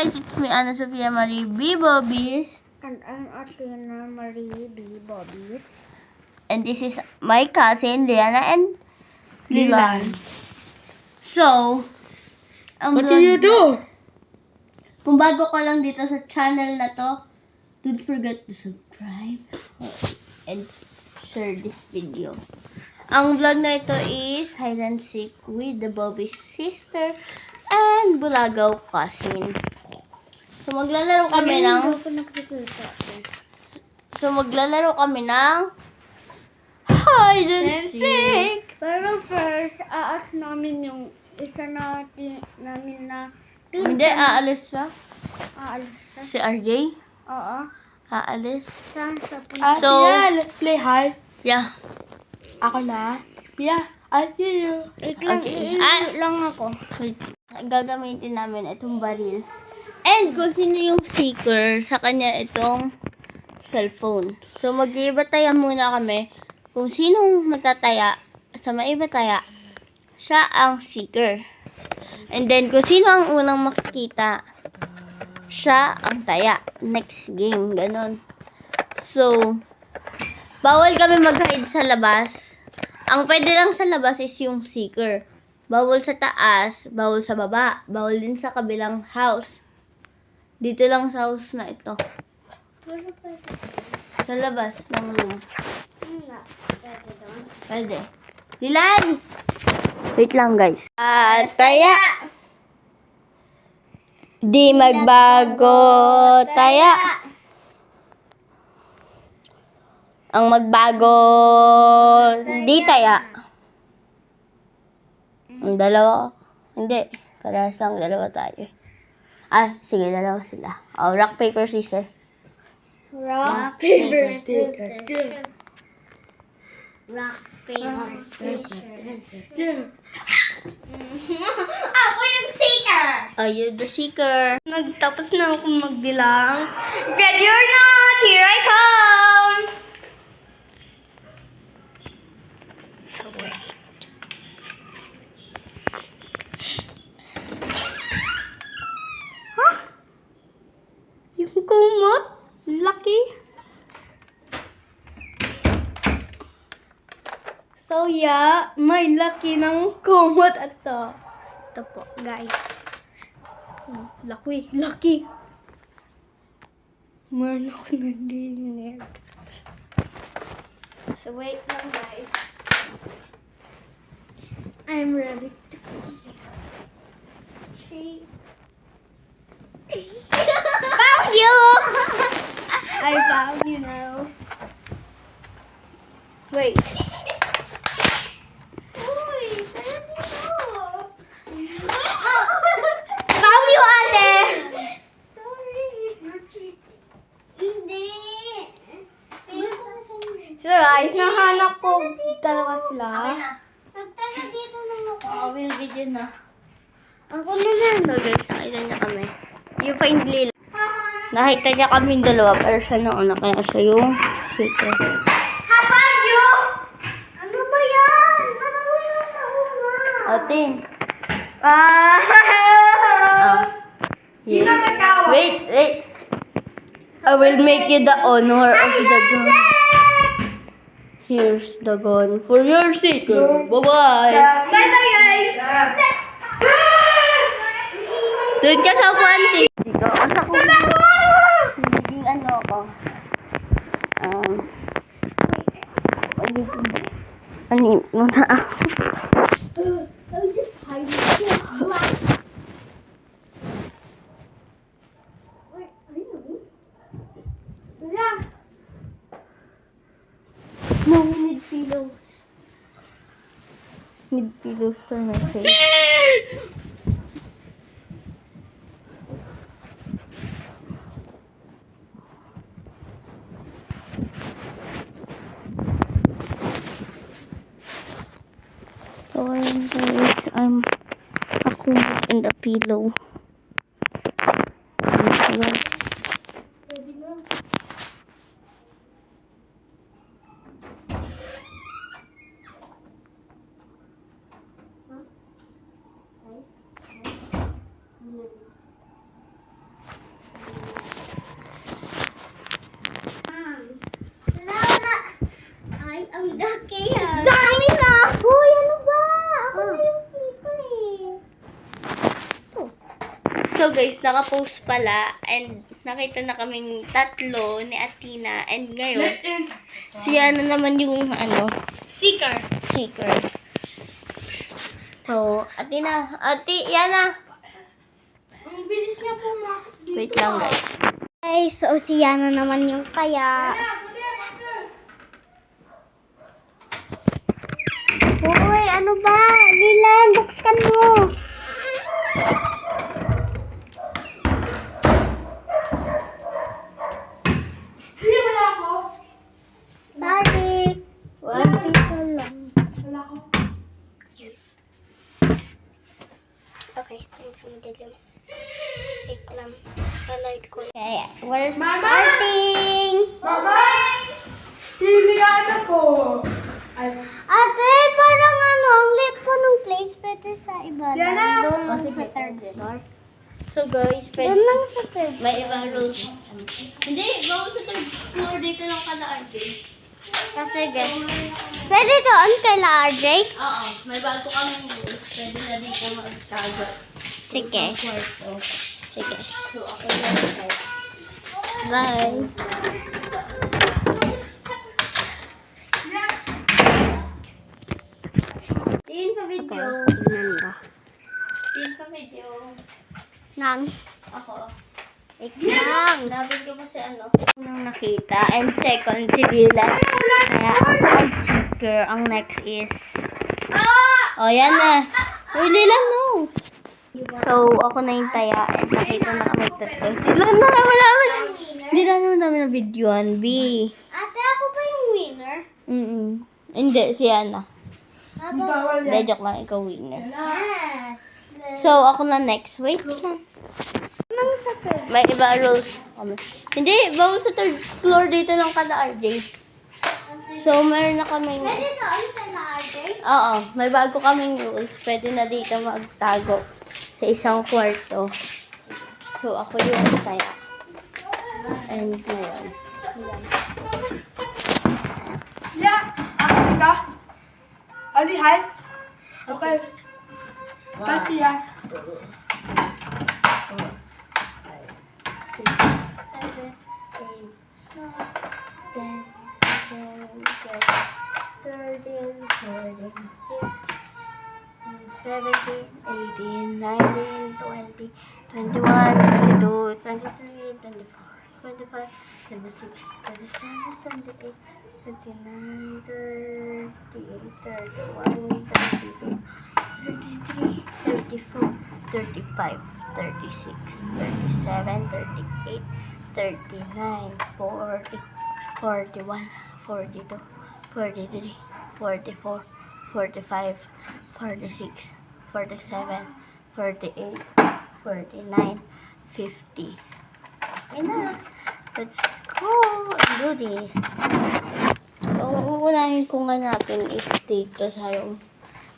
guys, it's me, Ana Sofia Marie B. Bobbies. And I'm Athena Marie B. Bobbies. And this is my cousin, Liana and Lilan. So, ang What do you do? Kung bago ka lang dito sa channel na to, don't forget to subscribe and share this video. Ang vlog na ito is hide and seek with the Bobby's sister and Bulagaw cousin. So maglalaro kami ng hide and seek. Pero first, aas namin yung isa namin na Hindi, aalis siya. aalis siya. Si RJ, Oo. aalis. Saan sa punta? So, let's play hard. yeah. Ako na. Yeah, I see you. Okay. Lang ako. Wait. Gagamitin namin itong baril. And kung sino yung seeker, sa kanya itong cellphone. So, mag-iibataya muna kami kung sinong matataya sa maibataya, siya ang seeker. And then, kung sino ang unang makikita, siya ang taya. Next game. Ganon. So, bawal kami mag-hide sa labas. Ang pwede lang sa labas is yung seeker. Bawal sa taas, bawal sa baba, bawal din sa kabilang house. Dito lang sa house na ito. Sa labas ng room. Pwede. Lilan! Wait lang guys. Taya! Di magbago, taya! Ang magbago, di taya. Ang dalawa, hindi. Parehas lang, dalawa tayo. Sige, dalawa sila. Rock, paper, scissors. Rock, paper, scissors. Rock, paper, scissors. Ako yung seeker! You're the seeker. Nagtapos na ako magbilang. Ready or not, here I come! So wait. Huh? Yung kumot? Lucky? So yeah, may lucky ng kumot at to. Ito po, guys. Lucky. Meron ako nadinig. So wait lang, guys. I'm ready to kill. Found you! I found you now. Wait. Found you, ate! Sorry. Hindi. So guys, nahanap ko dalawa sila. Nagtala dito naman ako. Will video na. Ako naman. So guys, nakita niya kami. You find Lila. Nakita niya kami dalawa, pero siya na una, kaya siya yung seeker. How about you? Ano ba yan? Ano ba yung nauna? Ating. Hindi na nagtawa. Wait. I will make you the honor of the gun. Here's the gun for your seeker. Bye-bye. Bye-bye, guys. Doon ka sa upuan, dito. Asa ko. Naging ano ako. Ano na ako. I'll just hide it. Wait, I know. Wala. No, we need pillows. Need pillows for my face. So, ayun guys, I'm ako in the pillow. Guys. So guys, nakapost pala and nakita na kaming tatlo ni Athena and ngayon si Yana naman yung Seeker. seeker. So, Yana, Ang bilis niya pumasok dito. wait lang guys. Guys, so si Yana naman yung kaya. Hoy, ano ba? Lilan, buksan mo. Sorry. One piso lang. Okay, so yung dilim. Wait lang. Palay ko. Okay, we're starting! Ate, parang ang lit ko ng place. Pwede sa iba. Doon lang sa third floor. So guys, Doon lang sa third. may ibang rules. Hindi, bawal sa third floor dito lang kada RJ. Kasi guys. Pwede doon kay La RJ? Oo, may bago kami rules. Pwede na dito magtago. Sige. Kwarto. Sige. So, ako lang tayo. Bye. Tingin pa video. Tingnan mo. Tingin pa video. Nang. Ako. Wait lang. Nabig ko kasi unang nakita. And second, si Dylan. Kaya, ang seeker. Ang next is... Oh, yan na. Uy, Dylan, no. So, ako na yung taya. And nakita na kami tatlo. Dylan na naman. Dylan naman na videoan. B. Ate, ako ba yung winner? Hindi, si Ana. Aba. Hindi, joke lang. Ikaw winner. Yes. So, ako na next. Wait lang. Nang sa third. May iba rules kami. Hindi, bawal sa third floor dito lang kada RJ. So, meron na kaming... Pwede doon kay La RJ? Oo, may bago kaming rules. Pwede na dito magtago sa isang kwarto. So, ako yung taya. And yun. Ali, hi. Okay. Tati, ya. Seventeen, 18, 19, 20, 21, 22, 23, 24, 25, 26, 27, 28, 29, 30, 31, 32, 33, 34, 35, 36, 37, 38, 39, 40, 41, 42, 43, 44, 45, 46, 47, 48, 49, 50. Okay na. Let's go and do this. So, uunahin kong hanapin is dito sa room.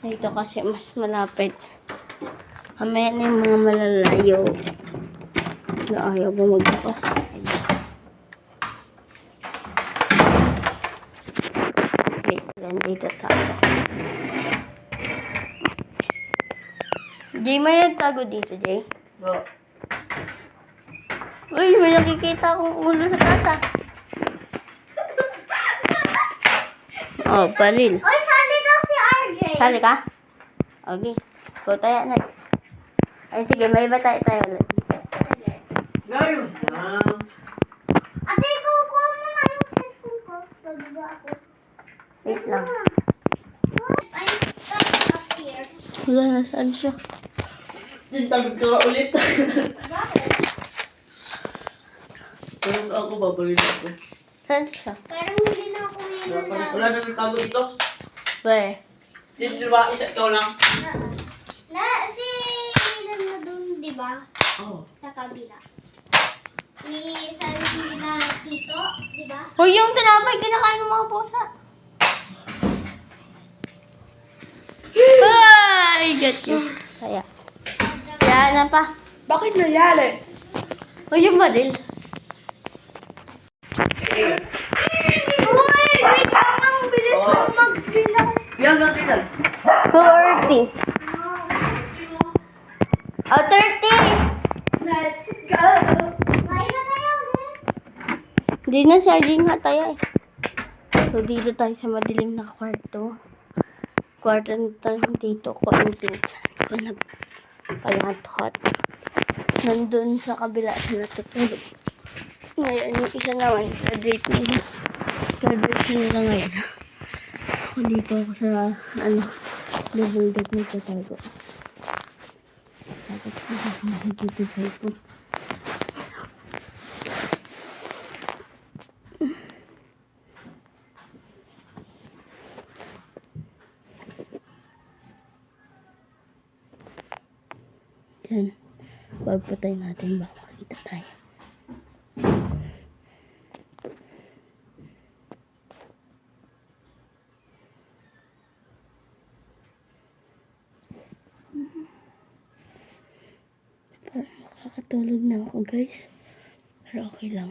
Dito kasi mas malapit. Mamaya na yung mga malalayo na ayaw bumagbukas. Wait lang, dito tayo. Jay, may nagtago dito, Jay? Bro. Uy, may nakikita akong ulo sa tasa. Oh, baril. Oy, sali daw si RJ. Sali ka? Okay. Go tayo next. Ay, sige, may iba tayo ulit. Ngayon. Ate, kukuha mo nga yung cellphone ko. Bago ako. Wait lang. I'm stuck up here. Wala, nasaan siya? Tintagod ka ulit. Bakit? Parang ako, babalik ako. Saan siya? Parang hindi na ako winner na. Wala na nagtago dito. Where? Di ba, isa ikaw lang? Na, si Milan na dun, di ba? Oo. Sa kabila. Ni sabi na tito, di ba? Hoy, yung tinapay kinakain ng mga pusa. I get you. Kaya. Kaya na pa. Bakit nangyari? Hoy, yung baril. Uy, wait lang, ang bilis mo magbilang. Yan lang kita. 40. Oh, 30. Hindi na charging hataya eh. So, dito tayo sa madilim na kwarto. Kwarto na tayo dito ko ang pinsan ko na palatot. Nandun sa kabila sa natutulog. Ngayon, yung isa naman, graduate nila. Graduate nila ngayon. Ako dito ako sa, level deck nito tayo. Tapos, dito sa ito. Yan. Pagpatay natin baka makita tayo. Makakatulog na ako guys. Pero okay lang.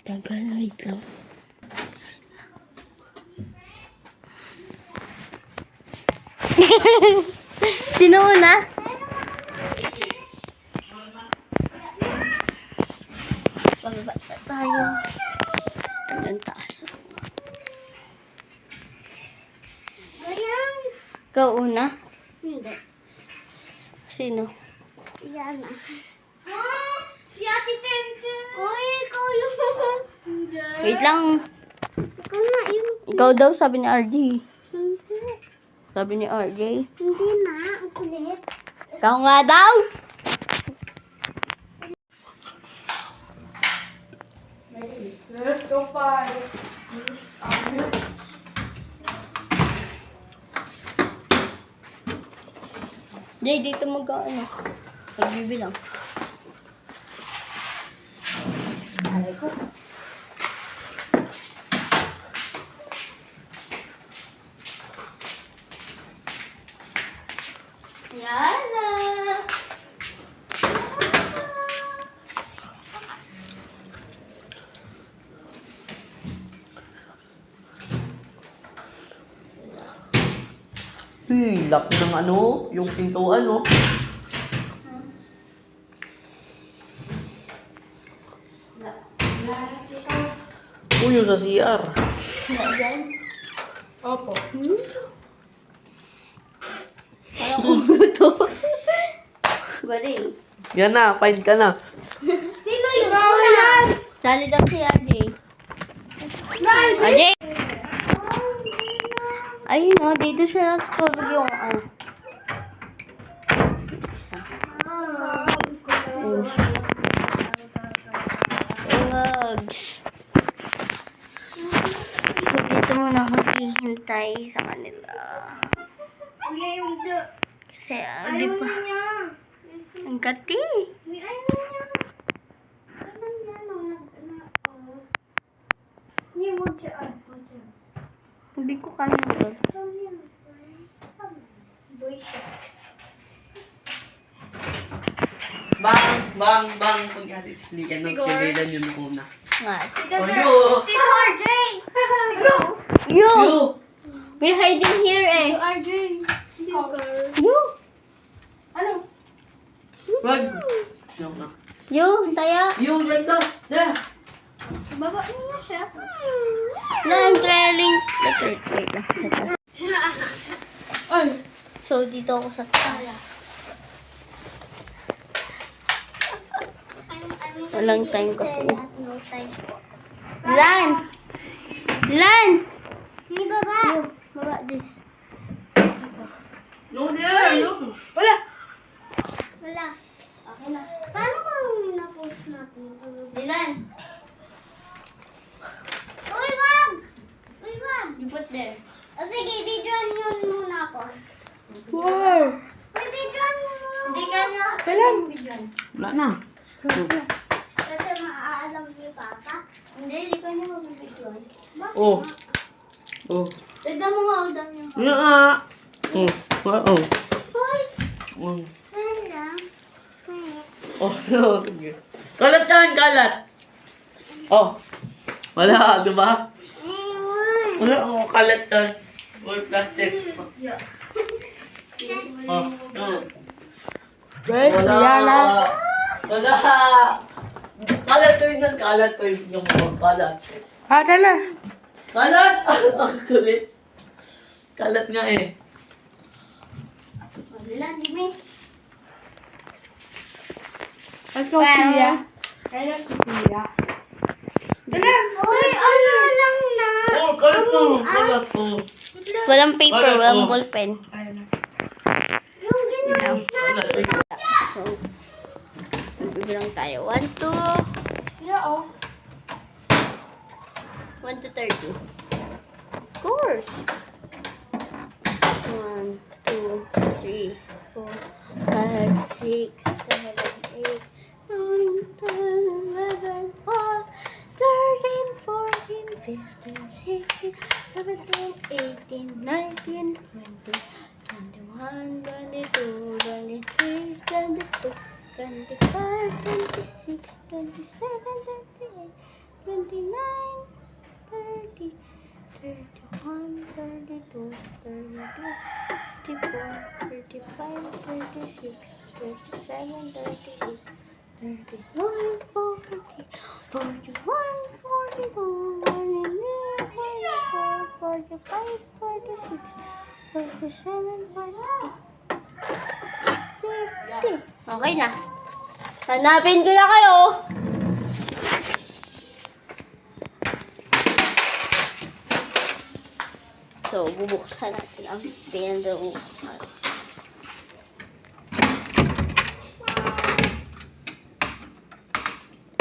Tagal, wait lang. Sino una? Pababa na tayo. Ang taas. Ikaw una? Hindi. Sino? Yan na. Si Ate Tente. Uy, ikaw yung... Hindi. Wait lang. Ikaw na yung... Ikaw daw, sabi ni RJ. Hindi. Sabi ni RJ. Hindi na. Ang kulit. Ikaw nga daw! Let's go fight. Jay, dito mag-ano. Magbibilang. Alay ko. Yana! Laki ng yung pintuan, no? Uy, yung sa CR. Wala dyan. Opo. Parang ulo to. Bali. Yan na, find ka na. Sino yung kuya? Sali daw si RJ. RJ! Ayun o, dito siya natutulog yung isa. Ayun siya. Uwags. So, dito muna ako hihintay sa kanila. Kuya yung... Kasi, di pa. Ang kati. May ano niya. Ano niya? Hindi mo dyan. Hindi ko kaya doon. Boy siya. Bang. Kung natin silikan ng sigilan yung una. Nga. Oyo! Tito RJ! You! We're hiding here eh. RJ! You! Ano? Wag! Joke na. You, Taya. Yung ganda! Da! Baba niya siya. Na, I'm trailing. Wait lang. Sa taas. Ay. So, dito ako sa taas. Walang time kasi. No time po. Lan! Lan! Hindi baba. You, baba this. No, there! No! Wala. Wala. Okay na. Paano kung na-post natin? Dilan, Uy, wag! Uy, wag! you put there. O sige, videoan nyo muna ako. Wow. Uy, videoan nyo muna. Hindi ka na. Kailan? Wala na. Kasi maaalam ni Papa. Hindi ka na mag-video. Oh. Oh. Tignan mo nga ang dami niya. Yan nga. Oh. Oh. Uy! Oh. Ano lang? Oh, no. Sige. Kalat yan, kalat. Oh. Wala, di ba? Wala, oh, kalat yan. Or plastic. Oh, Wait, wala. Yana. Wala. Kalat to yun, kalat to yun. Yung mga kalat. Dala. Kalat! Ang kulit. Kalat nga eh. Wala, Jimmy. Ito, Pia. Kaya si Pia. Uy, ano lang na? Oh, kalat to. Kalat to. Walang paper, Wala, walang oh. ballpen. Yung ginawa. Kalat to. So, magbibilang tayo. 1 to... Yeah, oh. 1 to 30. Of course. 1, 2, 3, 4, 5, 6, 7, 8, 9, 10, 11, 12, 13, 14, 15, 16, 17, 18, 19, 20, 21, 22, 23, 24, 25, 26, 27, 28, 29, 30, 31, 32, 33, 34, 35, 36, 37, 38, 39, 40, 41, 42, 43, 44, 45, 46, 47, 48, 50. Okay na. Hanapin ko na kayo. So, bubuksan natin ang pinto.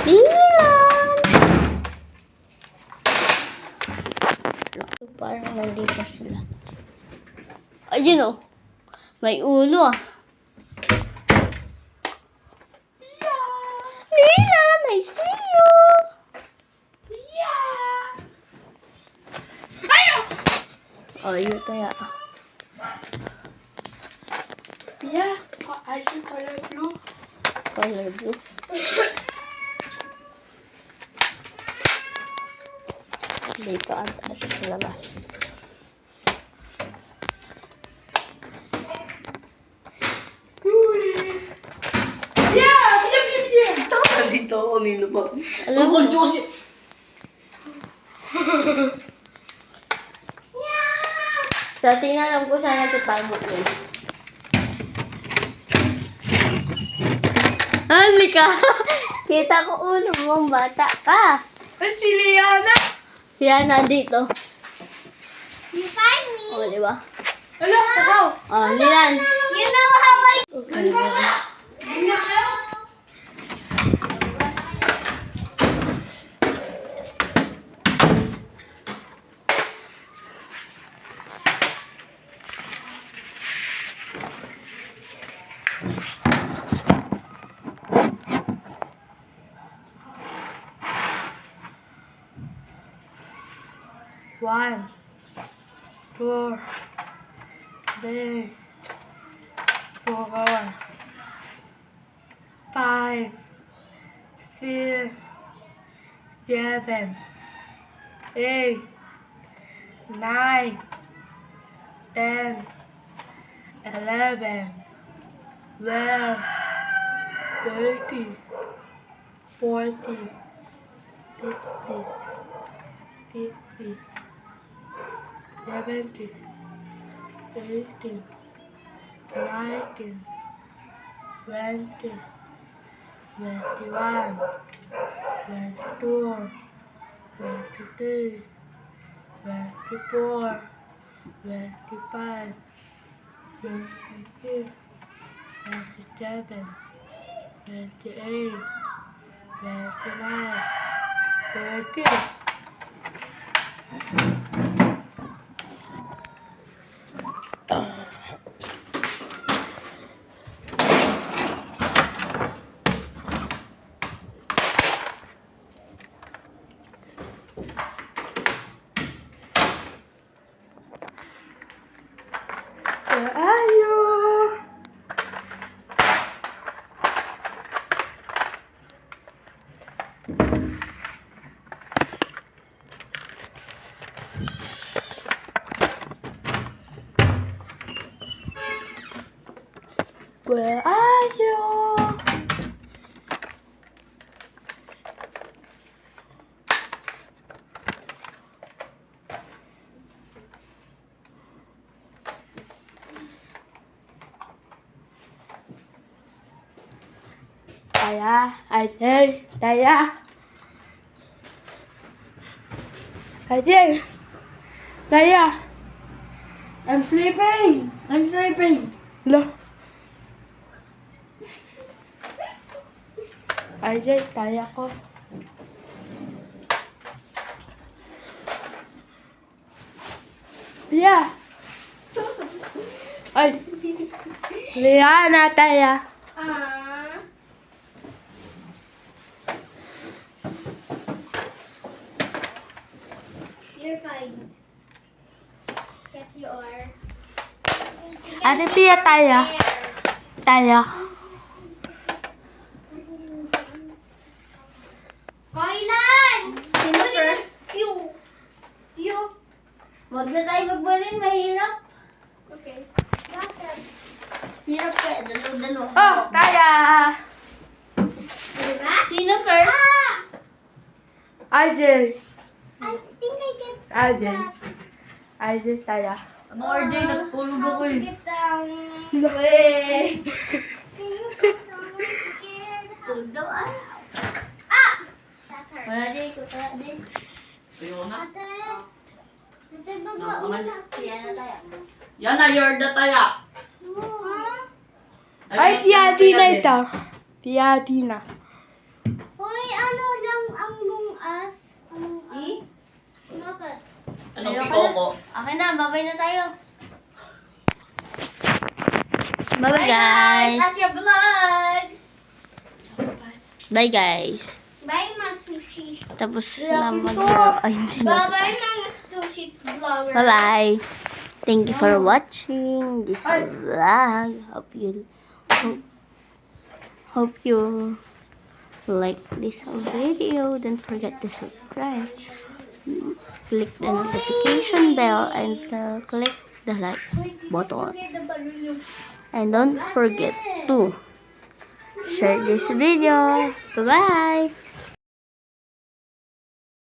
Ilan! So, parang nandito sila. Ayun oh. May ulo ah. Lilan, I see you! Oh, yun kaya. Pia, I should color blue. Color blue. Dito ata siya sa labas. Yeah, Pia. Tama dito ako nilubag. Alam mo, Ang Diyos eh. so tingnan lang ko sana nagtatamok yun. Hindi ka. Kita ko ulo mong bata ka. Ay, si Liana. Siya nandito. You find me. O, di ba? Hello, ikaw. Oh, Lilan. You know how I... One, two, three, 4, 5, 6, 7, 8, 9, 10, 11, 12, 13, 14, 15, 16, 17, 18, 19, 20, 21, 22, 23, 24, 25, 26, 27, 28, 29, 30. Where are you? Where are you? Taya, Ajay, Taya. Ajay, Taya. I'm sleeping! I'm sleeping! Lo. Ajay, Taya ko. Pia. Ay. Liana, Taya. You're fine. Yes, you are. Ano Pia, Taya? Taya. Kainan! Sino first? You. Huwag na tayo magbalin, mahirap. Okay. Bakit? Hirap kaya, dalawa-dalawa. Oh, Taya. Diba? Sino first? Ajay. I think I get Ajay. Ajay, Taya. Ano RJ? Natutulog ako eh. get down. Weh! Can you get down? I'm scared. Tulog daw ay. That hurt. Wala din, kaya din. Ayoko na. Ate. Ate, baba mo Naman. na. Siya na tayo. Yana, you're the taya. Ay, Tia Dina ito. Tia Dina. Hoy, ano lang ang mungas? Among us? Bakit? Ano, Ayoko pikoko? Akin na, babay na tayo. Bye guys. That's your vlog. Bye guys. Bye, mga sushi. Tapos na ayun sila. Bye, mga sushi's vlogger. Bye-bye. Thank you for watching this vlog. Hope you like this video. Don't forget to subscribe. Click the notification bell and click the like button. And don't forget to share this video. Bye-bye.